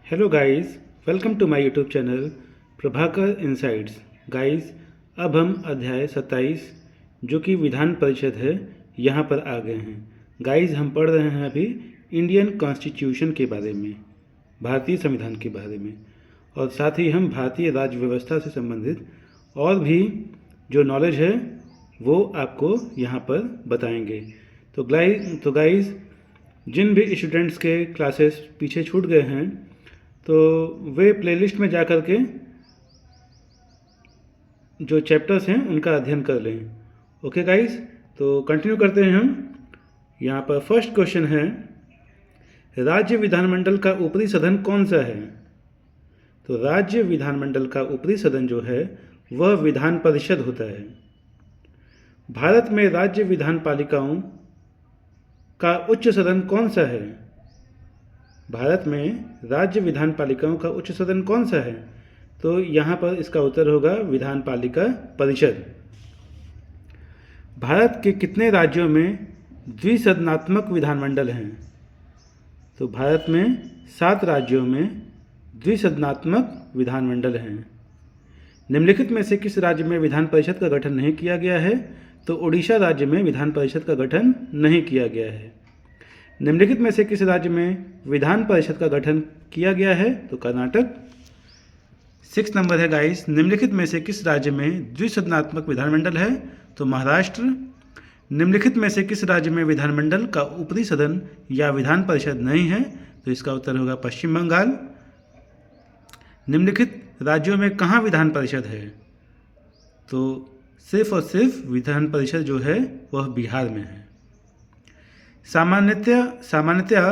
Hello guys, welcome to my YouTube channel Prabhakar insights. Guys, अब हम अध्याय 27 जो कि विधान परिषद है यहाँ पर आ गए हैं। गाइस, हम पढ़ रहे हैं अभी इंडियन कॉन्स्टिट्यूशन के बारे में, भारतीय संविधान के बारे में, और साथ ही हम भारतीय राज्य व्यवस्था से संबंधित और भी जो नॉलेज है वो आपको यहाँ पर बताएंगे। तो गाइस, जिन भी स्टूडेंट्स के क्लासेस पीछे छूट गए हैं तो वे प्लेलिस्ट में जा कर के जो चैप्टर्स हैं उनका अध्ययन कर लें। ओके गाइस, तो कंटिन्यू करते हैं हम। यहाँ पर फर्स्ट क्वेश्चन है, राज्य विधानमंडल का ऊपरी सदन कौन सा है? तो राज्य विधानमंडल का ऊपरी सदन जो है वह विधान परिषद होता है। भारत में राज्य विधान पालिकाओं का उच्च सदन कौन सा है? भारत में राज्य विधान पालिकाओं का उच्च सदन कौन सा है? तो यहाँ पर इसका उत्तर होगा विधान पालिका परिषद। भारत के कितने राज्यों में द्विसदनात्मक विधानमंडल हैं? तो भारत में 7 राज्यों में द्विसदनात्मक विधानमंडल हैं। निम्नलिखित में से किस राज्य में विधान परिषद का गठन नहीं किया गया है? तो उड़ीसा राज्य में विधान परिषद का गठन नहीं किया गया है। निम्नलिखित में से किस राज्य में विधान परिषद का गठन किया गया है? तो कर्नाटक। 6 नंबर है गाइस, निम्नलिखित में से किस राज्य में द्विसदनात्मक विधानमंडल है? तो महाराष्ट्र। निम्नलिखित में से किस राज्य में विधानमंडल का ऊपरी सदन या विधान परिषद नहीं है? तो इसका उत्तर होगा पश्चिम बंगाल। निम्नलिखित राज्यों में कहाँ विधान परिषद है? तो सिर्फ और सिर्फ विधान परिषद जो है वह बिहार में है। सामान्यतः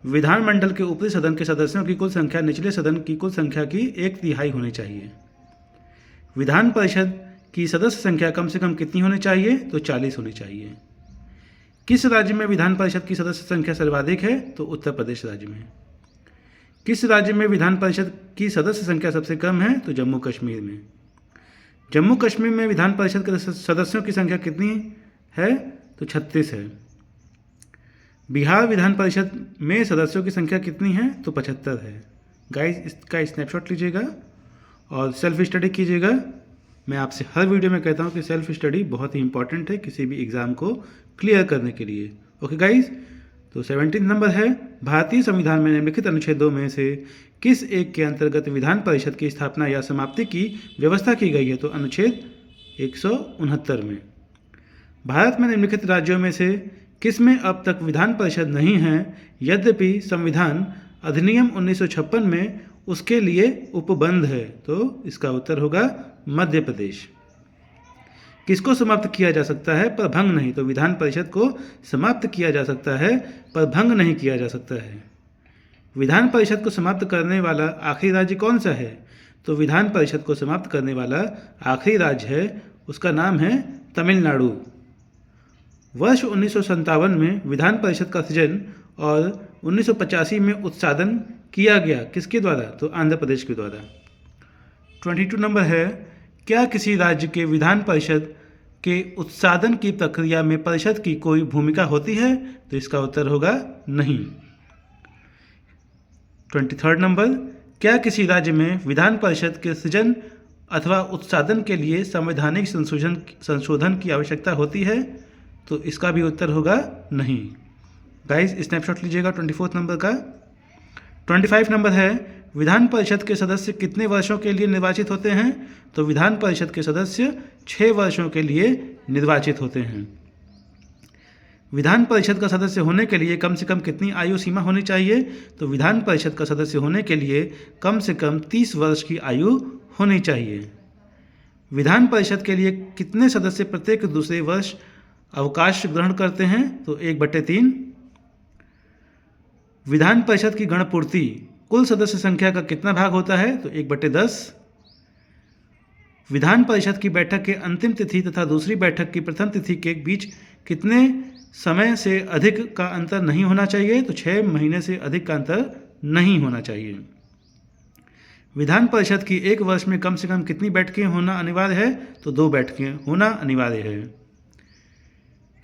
विधानमंडल के ऊपरी सदन के सदस्यों की कुल संख्या निचले सदन की कुल संख्या की 1/3 होनी चाहिए। विधान परिषद की सदस्य संख्या कम से कम कितनी होनी चाहिए? तो 40 होनी चाहिए। किस राज्य में विधान परिषद की सदस्य संख्या सर्वाधिक है? तो उत्तर प्रदेश राज्य में। किस राज्य में विधान परिषद की सदस्य संख्या सबसे कम है? तो जम्मू कश्मीर में। जम्मू कश्मीर में विधान परिषद के सदस्यों की संख्या कितनी है? तो 36 है। बिहार विधान परिषद में सदस्यों की संख्या कितनी है? तो 75 है। गाइस, इसका स्नैपशॉट लीजिएगा और सेल्फ स्टडी कीजिएगा। मैं आपसे हर वीडियो में कहता हूँ कि सेल्फ स्टडी बहुत ही इंपॉर्टेंट है किसी भी एग्ज़ाम को क्लियर करने के लिए। ओके गाइस, तो 17 नंबर है, भारतीय संविधान में निम्नलिखित अनुच्छेदों में से किस एक के अंतर्गत विधान परिषद की स्थापना या समाप्ति की व्यवस्था की गई है? तो अनुच्छेद 169 में। भारत में निम्नलिखित राज्यों में से किस में अब तक विधान परिषद नहीं है, यद्यपि संविधान अधिनियम 1956 में उसके लिए उपबंध है? तो इसका उत्तर होगा मध्य प्रदेश। किसको समाप्त किया जा सकता है पर भंग नहीं? तो विधान परिषद को समाप्त किया जा सकता है पर भंग नहीं किया जा सकता है। विधान परिषद को समाप्त करने वाला आखिरी राज्य कौन सा है? तो विधान परिषद को समाप्त करने वाला आखिरी राज्य है, उसका नाम है तमिलनाडु। वर्ष 1957 में विधान परिषद का सृजन और 1985 में उत्सादन किया गया किसके द्वारा? तो आंध्र प्रदेश के द्वारा। 22 नंबर है, क्या किसी राज्य के विधान परिषद के उत्सादन की प्रक्रिया में परिषद की कोई भूमिका होती है? तो इसका उत्तर होगा नहीं। 23 नंबर, क्या किसी राज्य में विधान परिषद के सृजन अथवा उत्सादन के लिए संवैधानिक संशोधन की आवश्यकता होती है? तो इसका भी उत्तर होगा नहीं। गाइस, स्नैपशॉट लीजिएगा 24 नंबर का। 25 नंबर है, विधान परिषद के सदस्य कितने वर्षों के लिए निर्वाचित होते हैं? तो विधान परिषद के सदस्य 6 वर्षों के लिए निर्वाचित होते हैं। विधान परिषद का सदस्य होने के लिए कम से कम कितनी आयु सीमा होनी चाहिए? तो विधान परिषद का सदस्य होने के लिए कम से कम 30 वर्ष की आयु होनी चाहिए। विधान परिषद के लिए कितने सदस्य प्रत्येक दूसरे वर्ष अवकाश ग्रहण करते हैं? तो 1/3। विधान परिषद की गणपूर्ति कुल सदस्य संख्या का कितना भाग होता है? तो 1/10। विधान परिषद की बैठक के अंतिम तिथि तथा दूसरी बैठक की प्रथम तिथि के बीच कितने समय से अधिक का अंतर नहीं होना चाहिए? तो 6 महीने से अधिक का अंतर नहीं होना चाहिए। विधान परिषद की एक वर्ष में कम से कम कितनी बैठकें होना अनिवार्य है? तो 2 बैठकें होना अनिवार्य है।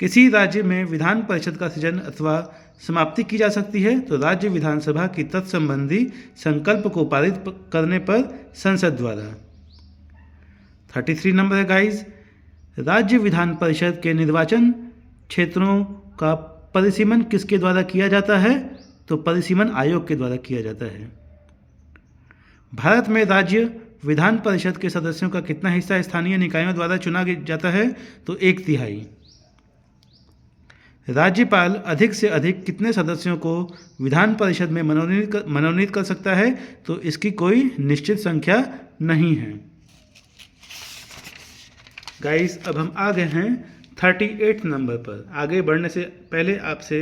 किसी राज्य में विधान परिषद का सृजन अथवा समाप्ति की जा सकती है तो राज्य विधानसभा की तत्संबंधी संकल्प को पारित करने पर संसद द्वारा। 33 नंबर है गाइस, राज्य विधान परिषद के निर्वाचन क्षेत्रों का परिसीमन किसके द्वारा किया जाता है? तो परिसीमन आयोग के द्वारा किया जाता है। भारत में राज्य विधान परिषद के सदस्यों का कितना हिस्सा स्थानीय निकायों द्वारा चुना जाता है? तो 1/3। राज्यपाल अधिक से अधिक कितने सदस्यों को विधान परिषद में मनोनीत कर सकता है? तो इसकी कोई निश्चित संख्या नहीं है। गाइस अब हम आ गए हैं 38 नंबर पर। आगे बढ़ने से पहले आपसे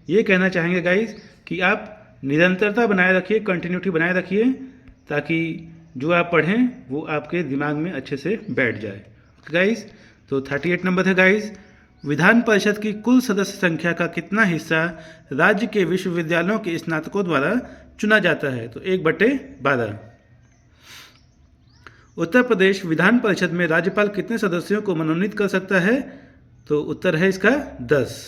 ये कहना चाहेंगे गाइस कि आप निरंतरता बनाए रखिए, कंटिन्यूटी बनाए रखिए, ताकि जो आप पढ़ें वो आपके दिमाग में अच्छे से बैठ जाए। गाइस तो 38 नंबर है गाइस, विधान परिषद की कुल सदस्य संख्या का कितना हिस्सा राज्य के विश्वविद्यालयों के स्नातकों द्वारा चुना जाता है? तो 1/12। उत्तर प्रदेश विधान परिषद में राज्यपाल कितने सदस्यों को मनोनीत कर सकता है? तो उत्तर है इसका 10।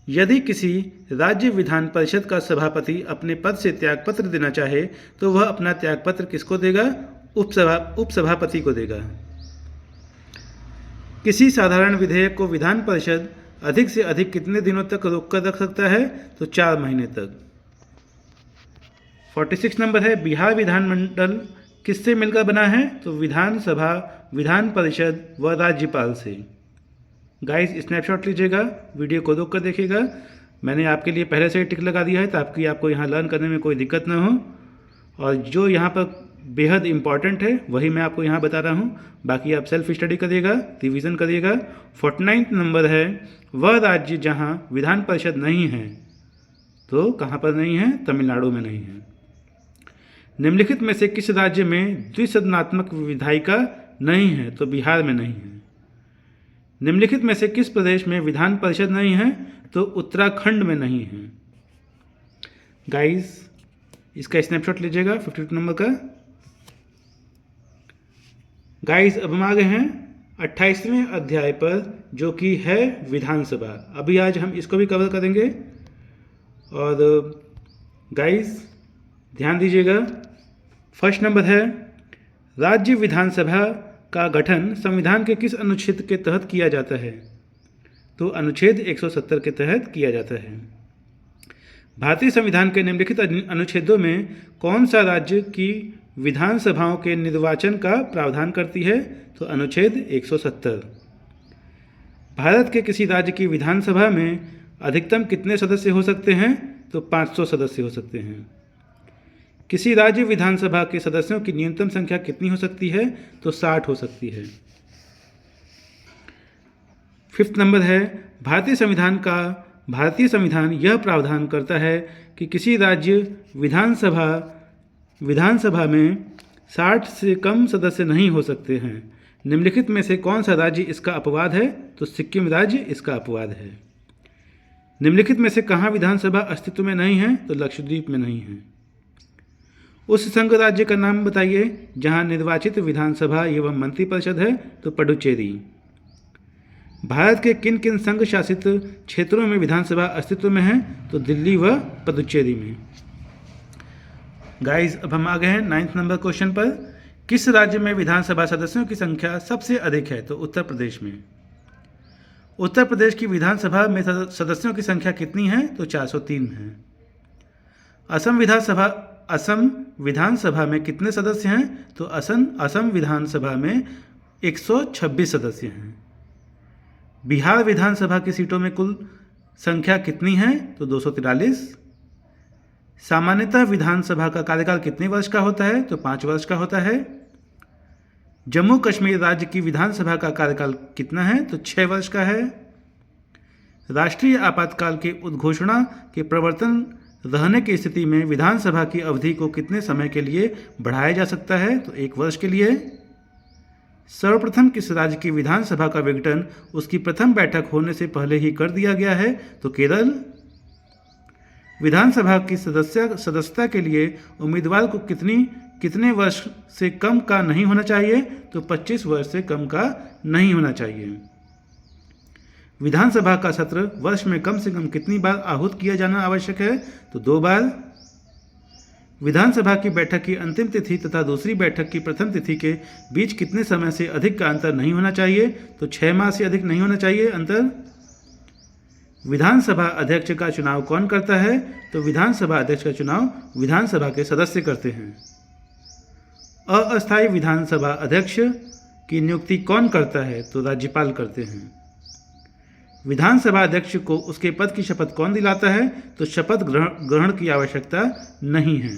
यदि किसी राज्य विधान परिषद का सभापति अपने पद से त्यागपत्र देना चाहे तो वह अपना त्यागपत्र किसको देगा? उपसभापति को देगा। किसी साधारण विधेयक को विधान परिषद अधिक से अधिक कितने दिनों तक रोक कर रख सकता है? तो 4 महीने तक। 46 नंबर है, बिहार विधानमंडल किससे मिलकर बना है? तो विधानसभा, विधान परिषद व राज्यपाल से। गाइस स्नैपशॉट लीजिएगा, वीडियो को रोक कर देखिएगा। मैंने आपके लिए पहले से ही टिक लगा दिया है ताकि आपको यहाँ लर्न करने में कोई दिक्कत ना हो, और जो यहाँ पर बेहद इम्पॉर्टेंट है वही मैं आपको यहाँ बता रहा हूँ। बाकी आप सेल्फ स्टडी करिएगा, रिवीजन करिएगा। 49 नंबर है, वह राज्य जहाँ विधान परिषद नहीं है। तो कहाँ पर नहीं है? तमिलनाडु में नहीं है। निम्नलिखित में से किस राज्य में द्विसदनात्मक विधायिका नहीं है? तो बिहार में नहीं है। निम्नलिखित में से किस प्रदेश में विधान परिषद नहीं है? तो उत्तराखंड में नहीं है। गाइस इसका स्नैपशॉट लीजिएगा 52 नंबर का। गाइस अब हम आ गए हैं 28वें अध्याय पर, जो कि है विधानसभा। अभी आज हम इसको भी कवर करेंगे। और गाइस ध्यान दीजिएगा, फर्स्ट नंबर है, राज्य विधानसभा का गठन संविधान के किस अनुच्छेद के तहत किया जाता है? तो अनुच्छेद 170 के तहत किया जाता है। भारतीय संविधान के निम्नलिखित अनुच्छेदों में कौन सा राज्य की विधानसभाओं के निर्वाचन का प्रावधान करती है? तो अनुच्छेद 170। भारत के किसी राज्य की विधानसभा में अधिकतम कितने सदस्य हो सकते हैं? तो 500 सदस्य हो सकते हैं। किसी राज्य विधानसभा के सदस्यों की न्यूनतम संख्या कितनी हो सकती है? तो 60 हो सकती है। 5th नंबर है, भारतीय संविधान यह प्रावधान करता है कि किसी राज्य विधानसभा में 60 से कम सदस्य नहीं हो सकते हैं। निम्नलिखित में से कौन सा राज्य इसका अपवाद है? तो सिक्किम राज्य इसका अपवाद है। निम्नलिखित में से कहाँ विधानसभा अस्तित्व में नहीं है? तो लक्षद्वीप में नहीं है। उस संघ राज्य का नाम बताइए जहां निर्वाचित विधानसभा एवं मंत्रिपरिषद है? तो पुडुचेरी। भारत के किन किन संघ शासित क्षेत्रों में विधानसभा अस्तित्व में है? तो दिल्ली व पुडुचेरी में। गाइस अब हम आ गए हैं 9th नंबर क्वेश्चन पर। किस राज्य में विधानसभा सदस्यों की संख्या सबसे अधिक है? तो उत्तर प्रदेश में। उत्तर प्रदेश की विधानसभा में सदस्यों की संख्या कितनी है? तो 403 है। असम विधानसभा में कितने सदस्य हैं? तो असम विधानसभा में 126 सदस्य हैं। बिहार विधानसभा की सीटों में कुल संख्या कितनी है? तो 243। सामान्यतः विधानसभा का कार्यकाल कितने वर्ष का होता है? तो 5 वर्ष का होता है। जम्मू कश्मीर राज्य की विधानसभा का कार्यकाल कितना है? तो 6 वर्ष का है। राष्ट्रीय आपातकाल के उद्घोषणा के प्रवर्तन रहने की स्थिति में विधानसभा की अवधि को कितने समय के लिए बढ़ाया जा सकता है? तो 1 वर्ष के लिए। सर्वप्रथम किस राज्य की विधानसभा का विघटन उसकी प्रथम बैठक होने से पहले ही कर दिया गया है? तो केरल। विधानसभा की सदस्यता के लिए उम्मीदवार को कितने वर्ष से कम का नहीं होना चाहिए? तो 25 वर्ष से कम का नहीं होना चाहिए। विधानसभा का सत्र वर्ष में कम से कम कितनी बार आहूत किया जाना आवश्यक है? तो 2 बार। विधानसभा की बैठक की अंतिम तिथि तथा दूसरी बैठक की प्रथम तिथि के बीच कितने समय से अधिक का अंतर नहीं होना चाहिए? तो 6 माह से अधिक नहीं होना चाहिए अंतर। विधानसभा अध्यक्ष का चुनाव कौन करता है? तो विधानसभा अध्यक्ष का चुनाव विधानसभा के सदस्य करते हैं। अस्थायी विधानसभा अध्यक्ष की नियुक्ति कौन करता है? तो राज्यपाल करते हैं। विधानसभा अध्यक्ष को उसके पद की शपथ कौन दिलाता है? तो शपथ ग्रहण की आवश्यकता नहीं है।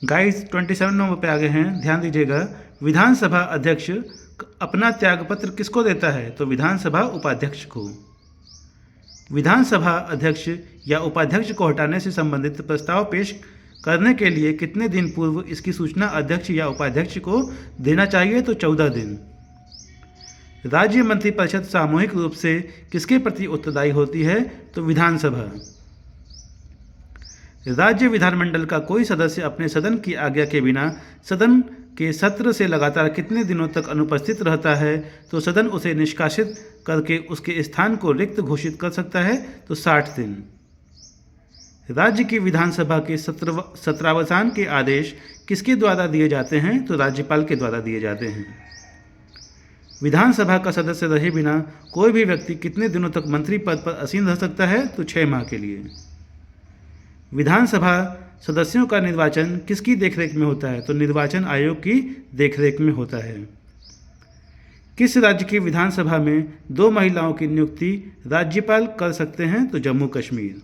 गाइस 27 नंबर पे आगे हैं, ध्यान दीजिएगा। विधानसभा अध्यक्ष अपना त्यागपत्र किसको देता है? तो विधानसभा उपाध्यक्ष को। विधानसभा अध्यक्ष या उपाध्यक्ष को हटाने से संबंधित प्रस्ताव पेश करने के लिए कितने दिन पूर्व इसकी सूचना अध्यक्ष या उपाध्यक्ष को देना चाहिए? तो 14 दिन। राज्य मंत्रिपरिषद सामूहिक रूप से किसके प्रति उत्तरदायी होती है? तो विधानसभा। राज्य विधानमंडल का कोई सदस्य अपने सदन की आज्ञा के बिना सदन के सत्र से लगातार कितने दिनों तक अनुपस्थित रहता है? तो सदन उसे निष्कासित करके उसके स्थान को रिक्त घोषित कर सकता है। तो 60 दिन। राज्य की विधानसभा के सत्रावसान के आदेश किसके द्वारा दिए जाते हैं? तो राज्यपाल के द्वारा दिए जाते हैं। विधानसभा का सदस्य रहे बिना कोई भी व्यक्ति कितने दिनों तक मंत्री पद पर आसीन रह सकता है? तो 6 माह के लिए। विधानसभा सदस्यों का निर्वाचन किसकी देखरेख में होता है? तो निर्वाचन आयोग की देखरेख में होता है। किस राज्य की विधानसभा में 2 महिलाओं की नियुक्ति राज्यपाल कर सकते हैं? तो जम्मू कश्मीर।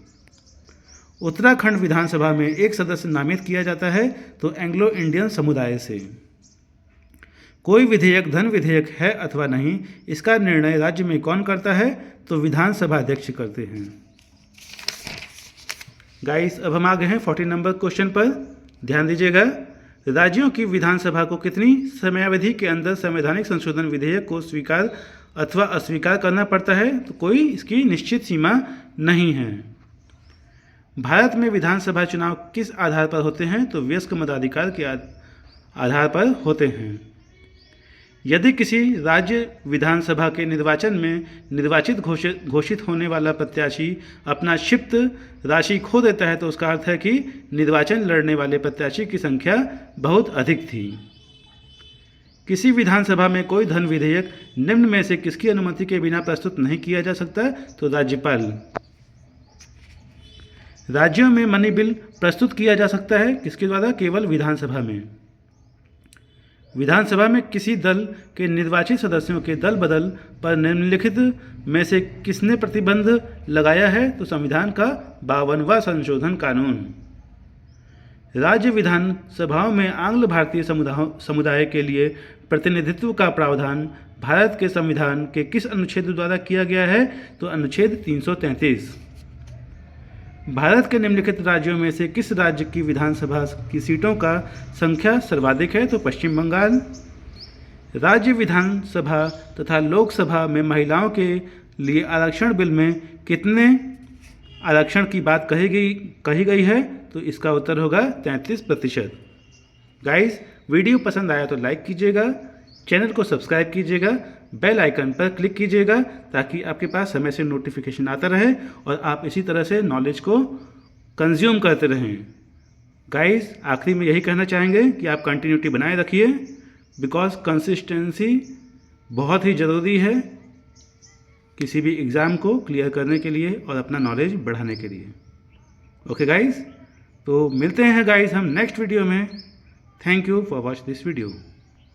उत्तराखंड विधानसभा में एक सदस्य नामित किया जाता है तो एंग्लो इंडियन समुदाय से। कोई विधेयक धन विधेयक है अथवा नहीं, इसका निर्णय राज्य में कौन करता है? तो विधानसभा अध्यक्ष करते हैं। गाइस अब हम आ गए हैं 40 नंबर क्वेश्चन पर, ध्यान दीजिएगा। राज्यों की विधानसभा को कितनी समयावधि के अंदर संवैधानिक संशोधन विधेयक को स्वीकार अथवा अस्वीकार करना पड़ता है? तो कोई इसकी निश्चित सीमा नहीं है। भारत में विधानसभा चुनाव किस आधार पर होते हैं? तो वयस्क मताधिकार के आधार पर होते हैं। यदि किसी राज्य विधानसभा के निर्वाचन में निर्वाचित घोषित होने वाला प्रत्याशी अपना क्षिप्त राशि खो देता है तो उसका अर्थ है कि निर्वाचन लड़ने वाले प्रत्याशी की संख्या बहुत अधिक थी। किसी विधानसभा में कोई धन विधेयक निम्न में से किसकी अनुमति के बिना प्रस्तुत नहीं किया जा सकता? तो राज्यपाल। राज्यों में मनी बिल प्रस्तुत किया जा सकता है किसके द्वारा? केवल विधानसभा में। विधानसभा में किसी दल के निर्वाचित सदस्यों के दल बदल पर निम्नलिखित में से किसने प्रतिबंध लगाया है? तो संविधान का 52वां संशोधन कानून। राज्य विधानसभाओं में आंग्ल भारतीय समुदाय के लिए प्रतिनिधित्व का प्रावधान भारत के संविधान के किस अनुच्छेद द्वारा किया गया है? तो अनुच्छेद 333। भारत के निम्नलिखित राज्यों में से किस राज्य की विधानसभा की सीटों का संख्या सर्वाधिक है? तो पश्चिम बंगाल। राज्य विधानसभा तथा लोकसभा में महिलाओं के लिए आरक्षण बिल में कितने आरक्षण की बात कही गई है? तो इसका उत्तर होगा 33%। गाइस वीडियो पसंद आया तो लाइक कीजिएगा, चैनल को सब्सक्राइब कीजिएगा, बेल आइकन पर क्लिक कीजिएगा ताकि आपके पास समय से नोटिफिकेशन आता रहे और आप इसी तरह से नॉलेज को कंज्यूम करते रहें। गाइस आखिरी में यही कहना चाहेंगे कि आप कंटिन्यूटी बनाए रखिए, बिकॉज कंसिस्टेंसी बहुत ही ज़रूरी है किसी भी एग्ज़ाम को क्लियर करने के लिए और अपना नॉलेज बढ़ाने के लिए। ओके गाइस, तो मिलते हैं गाइस हम नेक्स्ट वीडियो में। Thank you for watch this video.